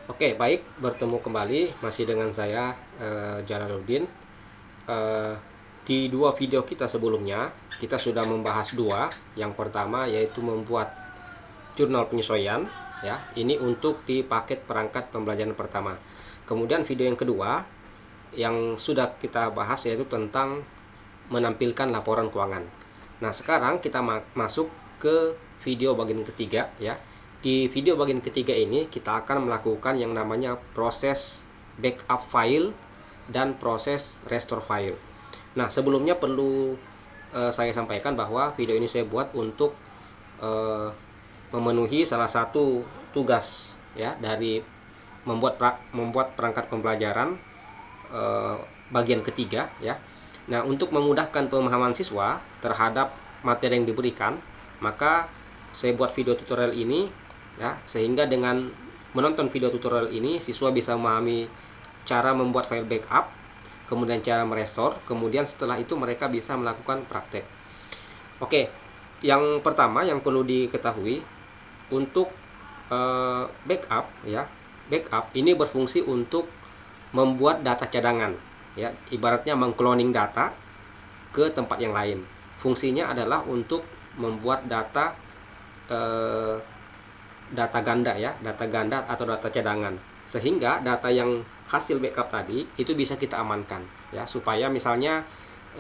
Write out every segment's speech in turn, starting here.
Oke, baik, bertemu kembali masih dengan saya Jalaluddin. Eh, di dua video kita sebelumnya, kita sudah membahas dua. Yang pertama yaitu membuat jurnal penyesuaian, ya. Ini untuk di paket perangkat pembelajaran pertama. Kemudian video yang kedua yang sudah kita bahas yaitu tentang menampilkan laporan keuangan. Nah, sekarang kita masuk ke video bagian ketiga, ya. Di video bagian ketiga ini kita akan melakukan yang namanya proses backup file dan proses restore file. Nah, sebelumnya perlu saya sampaikan bahwa video ini saya buat untuk eh, memenuhi salah satu tugas, ya, dari membuat perangkat pembelajaran eh, bagian ketiga, ya. Nah, untuk memudahkan pemahaman siswa terhadap materi yang diberikan, maka saya buat video tutorial ini, ya, sehingga dengan menonton video tutorial ini siswa bisa memahami cara membuat file backup, kemudian cara merestore, kemudian setelah itu mereka bisa melakukan praktek. Oke, yang pertama yang perlu diketahui untuk backup, ya. Backup ini berfungsi untuk membuat data cadangan, ya, ibaratnya mengcloning data ke tempat yang lain. Fungsinya adalah untuk membuat eh, data ganda, ya, data ganda atau data cadangan, sehingga data yang hasil backup tadi itu bisa kita amankan, ya, supaya misalnya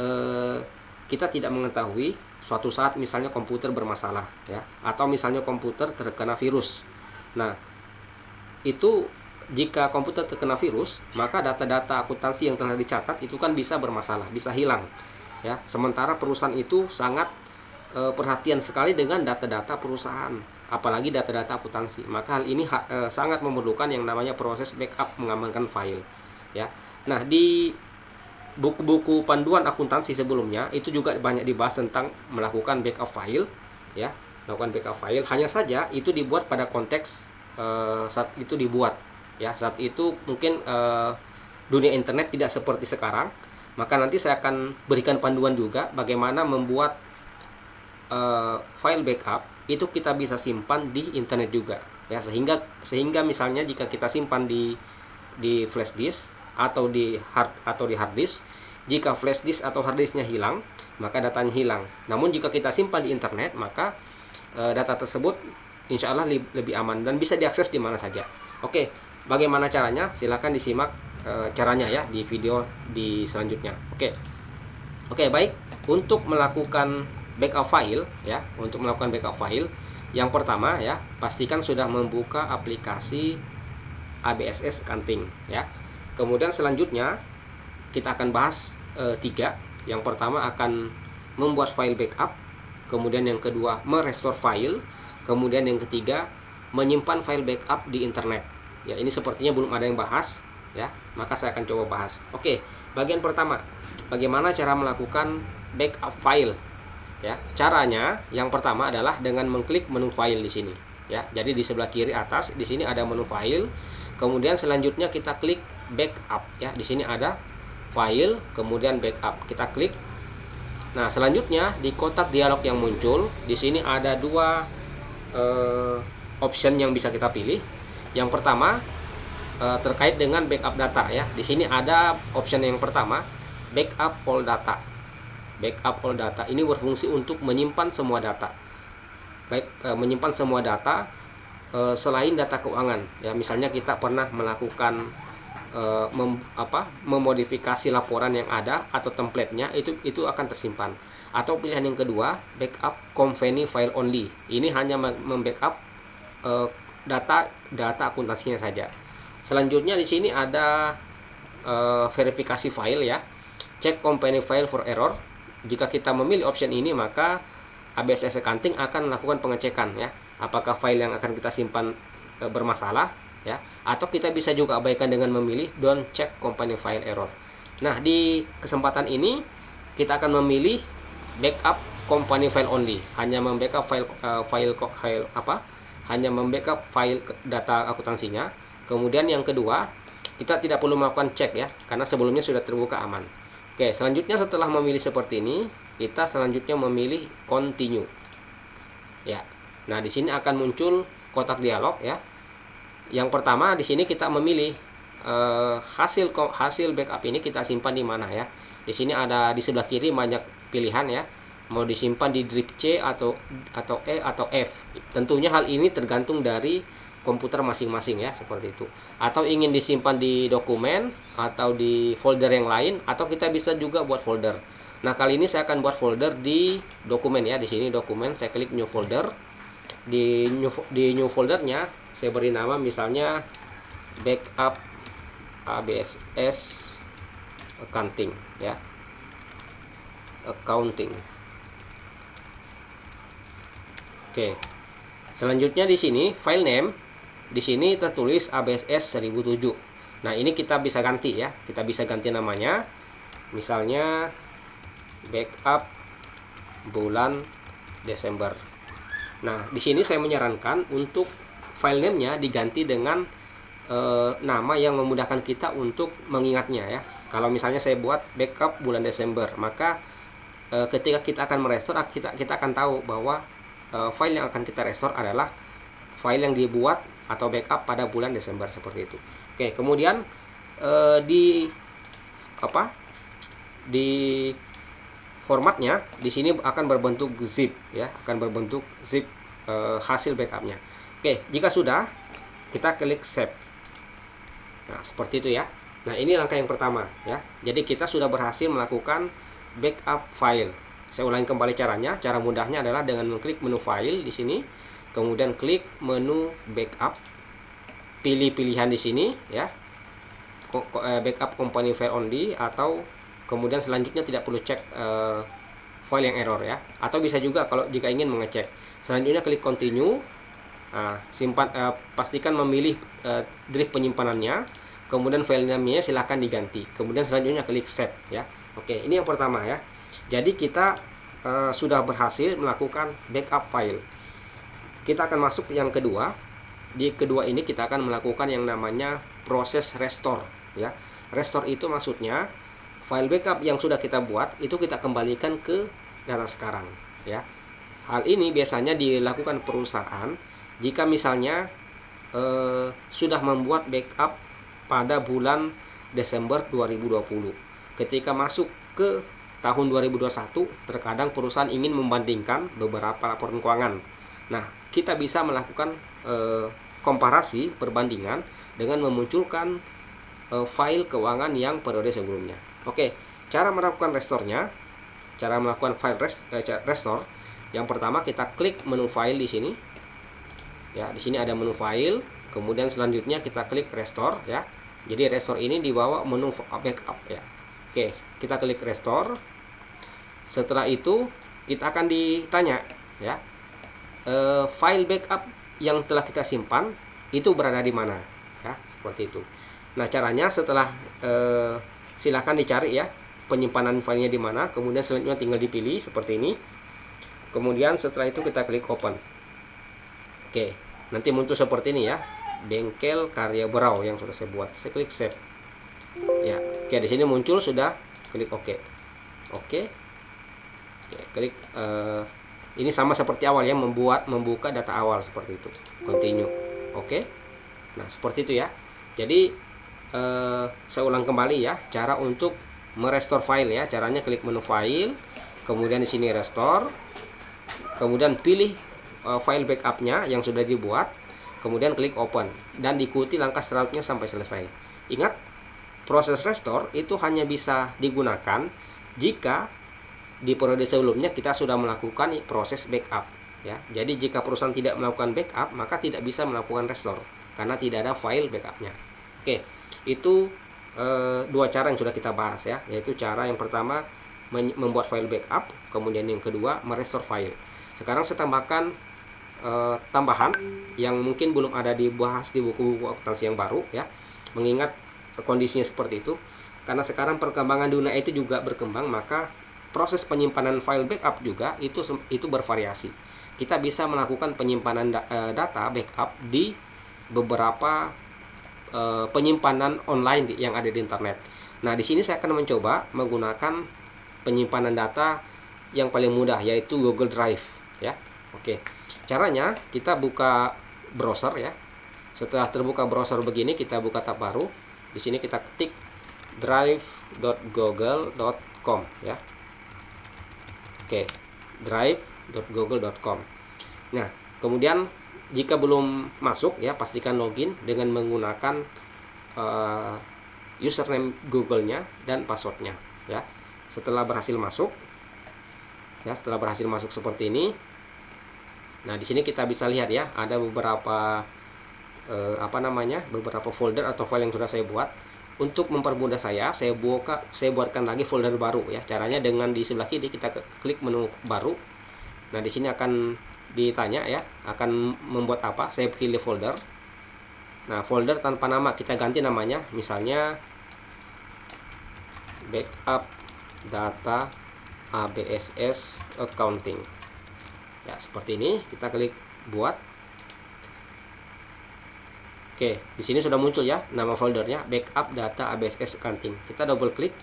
eh, kita tidak mengetahui suatu saat misalnya komputer bermasalah, ya, atau misalnya komputer terkena virus. Nah, itu jika komputer terkena virus, maka data-data akuntansi yang telah dicatat itu kan bisa bermasalah, bisa hilang, ya. Sementara perusahaan itu sangat perhatian sekali dengan data-data perusahaan, apalagi data-data akuntansi. Maka hal ini sangat memerlukan yang namanya proses backup, mengamankan file, ya. Nah, di buku-buku panduan akuntansi sebelumnya itu juga banyak dibahas tentang melakukan backup file, ya, melakukan backup file. Hanya saja itu dibuat pada konteks saat itu dibuat, ya, saat itu mungkin dunia internet tidak seperti sekarang. Maka nanti saya akan berikan panduan juga bagaimana membuat file backup itu kita bisa simpan di internet juga, ya, sehingga misalnya jika kita simpan di flash disk atau di hard disk, jika flash disk atau hard disknya hilang maka datanya hilang. Namun jika kita simpan di internet, maka data tersebut insya Allah lebih aman dan bisa diakses di mana saja. Oke, bagaimana caranya? Silakan disimak caranya, ya, di video di selanjutnya. Oke, baik. Untuk melakukan backup file, ya, untuk melakukan backup file, yang pertama, ya, pastikan sudah membuka aplikasi ABSS Accounting, ya. Kemudian selanjutnya kita akan bahas tiga. Yang pertama akan membuat file backup, kemudian yang kedua merestore file, kemudian yang ketiga menyimpan file backup di internet. Ya, ini sepertinya belum ada yang bahas, ya, maka saya akan coba bahas. Oke, bagian pertama, bagaimana cara melakukan backup file, ya. Caranya yang pertama adalah dengan mengklik menu file di sini, ya. Jadi di sebelah kiri atas di sini ada menu file, kemudian selanjutnya kita klik backup, ya. Di sini ada file, kemudian backup, kita klik. Nah, selanjutnya di kotak dialog yang muncul di sini ada dua option yang bisa kita pilih. Yang pertama terkait dengan backup data, ya. Di sini ada option yang pertama, backup all data. Backup all data ini berfungsi untuk menyimpan semua data. Baik, menyimpan semua data selain data keuangan, ya. Misalnya kita pernah melakukan memodifikasi laporan yang ada atau template-nya, itu akan tersimpan. Atau pilihan yang kedua, backup company file only. Ini hanya membackup data akuntansinya saja. Selanjutnya di sini ada verifikasi file, ya. Check company file for error. Jika kita memilih option ini, maka ABSS Accounting akan melakukan pengecekan, ya, apakah file yang akan kita simpan bermasalah, ya, atau kita bisa juga abaikan dengan memilih don't check company file error. Nah, di kesempatan ini kita akan memilih backup company file only, hanya membackup hanya membackup file data akuntansinya. Kemudian yang kedua, kita tidak perlu melakukan cek, ya, karena sebelumnya sudah terbuka aman. Oke, selanjutnya setelah memilih seperti ini, kita selanjutnya memilih continue, ya. Nah, di sini akan muncul kotak dialog, ya. Yang pertama di sini kita memilih hasil backup ini kita simpan di mana ya. Di sini ada di sebelah kiri banyak pilihan ya. Mau disimpan di drive C atau E atau F. Tentunya hal ini tergantung dari komputer masing-masing ya, seperti itu. Atau ingin disimpan di dokumen atau di folder yang lain, atau kita bisa juga buat folder. Nah, kali ini saya akan buat folder di dokumen ya. Di sini dokumen, saya klik new folder. Di new foldernya saya beri nama misalnya backup ABSS accounting ya. Accounting. Oke. Selanjutnya di sini file name, di sini tertulis ABSS 1007. Nah, ini kita bisa ganti ya. Kita bisa ganti namanya. Misalnya backup bulan Desember. Nah, di sini saya menyarankan untuk file name-nya diganti dengan nama yang memudahkan kita untuk mengingatnya ya. Kalau misalnya saya buat backup bulan Desember, maka ketika kita akan merestore, kita akan tahu bahwa file yang akan kita restore adalah file yang dibuat atau backup pada bulan Desember, seperti itu. Oke, kemudian di formatnya di sini akan berbentuk zip ya, akan berbentuk zip hasil backupnya. Oke, jika sudah, kita klik save. Nah, seperti itu ya. Nah, ini langkah yang pertama ya. Jadi kita sudah berhasil melakukan backup file. Saya ulangi kembali caranya. Cara mudahnya adalah dengan mengklik menu file di sini, kemudian klik menu backup, pilih pilihan di sini ya, backup company file only, atau kemudian selanjutnya tidak perlu cek file yang error ya, atau bisa juga kalau jika ingin mengecek. Selanjutnya klik continue. Nah, pastikan memilih drive penyimpanannya, kemudian file name-nya silahkan diganti, kemudian selanjutnya klik save ya. Oke, ini yang pertama ya. Jadi kita sudah berhasil melakukan backup file. Kita akan masuk yang kedua. Di kedua ini kita akan melakukan yang namanya proses restore ya. Restore itu maksudnya file backup yang sudah kita buat itu kita kembalikan ke data sekarang ya. Hal ini biasanya dilakukan perusahaan jika misalnya sudah membuat backup pada bulan Desember 2020. Ketika masuk ke tahun 2021, terkadang perusahaan ingin membandingkan beberapa laporan keuangan. Nah, kita bisa melakukan komparasi, perbandingan dengan memunculkan file keuangan yang periode sebelumnya. Oke, cara melakukan restore-nya, cara melakukan file restore, yang pertama kita klik menu file di sini. Ya, di sini ada menu file, kemudian selanjutnya kita klik restore ya. Jadi restore ini di bawah menu backup ya. Oke, kita klik restore. Setelah itu kita akan ditanya ya, file backup yang telah kita simpan itu berada di mana ya, seperti itu. Nah, caranya setelah silakan dicari ya penyimpanan filenya di mana, kemudian selanjutnya tinggal dipilih seperti ini. Kemudian setelah itu kita klik open. Oke, nanti muncul seperti ini ya, bengkel karya Berau yang sudah saya buat. Saya klik save ya. Oke, di sini muncul sudah, klik oke. Oke, klik ini sama seperti awal ya, membuka data awal seperti itu, continue. Oke, nah seperti itu ya. Jadi saya ulang kembali ya cara untuk merestore file ya. Caranya klik menu file, kemudian di sini restore, kemudian pilih file backupnya yang sudah dibuat, kemudian klik open dan diikuti langkah selanjutnya sampai selesai. Ingat, proses restore itu hanya bisa digunakan jika di periode sebelumnya kita sudah melakukan proses backup ya. Jadi jika perusahaan tidak melakukan backup, maka tidak bisa melakukan restore karena tidak ada file backupnya. Oke, itu dua cara yang sudah kita bahas ya, yaitu cara yang pertama membuat file backup, kemudian yang kedua merestore file. Sekarang saya tambahkan tambahan yang mungkin belum ada dibahas di buku-buku akuntansi yang baru ya, mengingat kondisinya seperti itu. Karena sekarang perkembangan dunia itu juga berkembang, maka proses penyimpanan file backup juga itu bervariasi. Kita bisa melakukan penyimpanan data backup di beberapa penyimpanan online yang ada di internet. Nah, di sini saya akan mencoba menggunakan penyimpanan data yang paling mudah, yaitu Google Drive ya. Oke. Caranya kita buka browser ya. Setelah terbuka browser begini, kita buka tab baru. Di sini kita ketik drive.google.com ya. Oke, drive.google.com. Nah, kemudian jika belum masuk ya, pastikan login dengan menggunakan username Google-nya dan passwordnya ya. Setelah berhasil masuk seperti ini. Nah, di sini kita bisa lihat ya, ada beberapa beberapa folder atau file yang sudah saya buat. Untuk mempermudah saya buatkan lagi folder baru ya. Caranya dengan di sebelah kiri kita klik menu baru. Nah, di sini akan ditanya ya, akan membuat apa? Saya pilih folder. Nah, folder tanpa nama kita ganti namanya, misalnya backup data ABSS accounting. Ya, seperti ini, kita klik buat. Oke, di sini sudah muncul ya nama foldernya, backup data ABSS accounting. Kita double klik.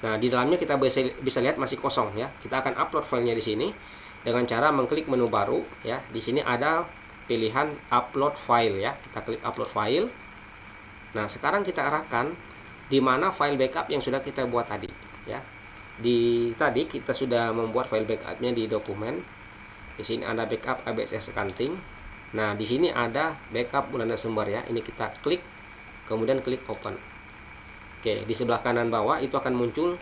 Nah, di dalamnya kita bisa lihat masih kosong ya. Kita akan upload filenya di sini dengan cara mengklik menu baru ya. Di sini ada pilihan upload file ya. Kita klik upload file. Nah, sekarang kita arahkan di mana file backup yang sudah kita buat tadi ya. Tadi kita sudah membuat file backupnya di dokumen. Di sini ada backup ABSS accounting. Nah, di sini ada backup bulan Desember ya. Ini kita klik, kemudian klik open. Oke, di sebelah kanan bawah itu akan muncul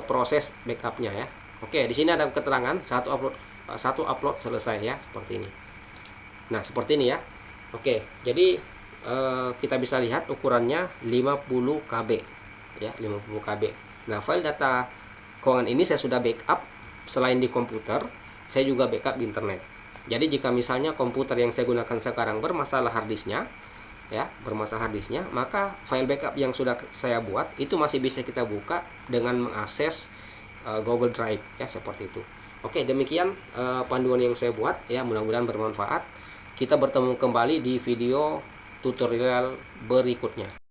proses backupnya ya. Oke, di sini ada keterangan satu upload selesai ya, seperti ini. Nah, seperti ini ya. Oke, jadi kita bisa lihat ukurannya 50 KB ya, 50 KB. Nah, file data keuangan ini saya sudah backup selain di komputer, saya juga backup di internet. Jadi jika misalnya komputer yang saya gunakan sekarang bermasalah harddisknya ya, maka file backup yang sudah saya buat itu masih bisa kita buka dengan mengakses Google Drive ya, seperti itu. Oke, demikian panduan yang saya buat ya, mudah-mudahan bermanfaat. Kita bertemu kembali di video tutorial berikutnya.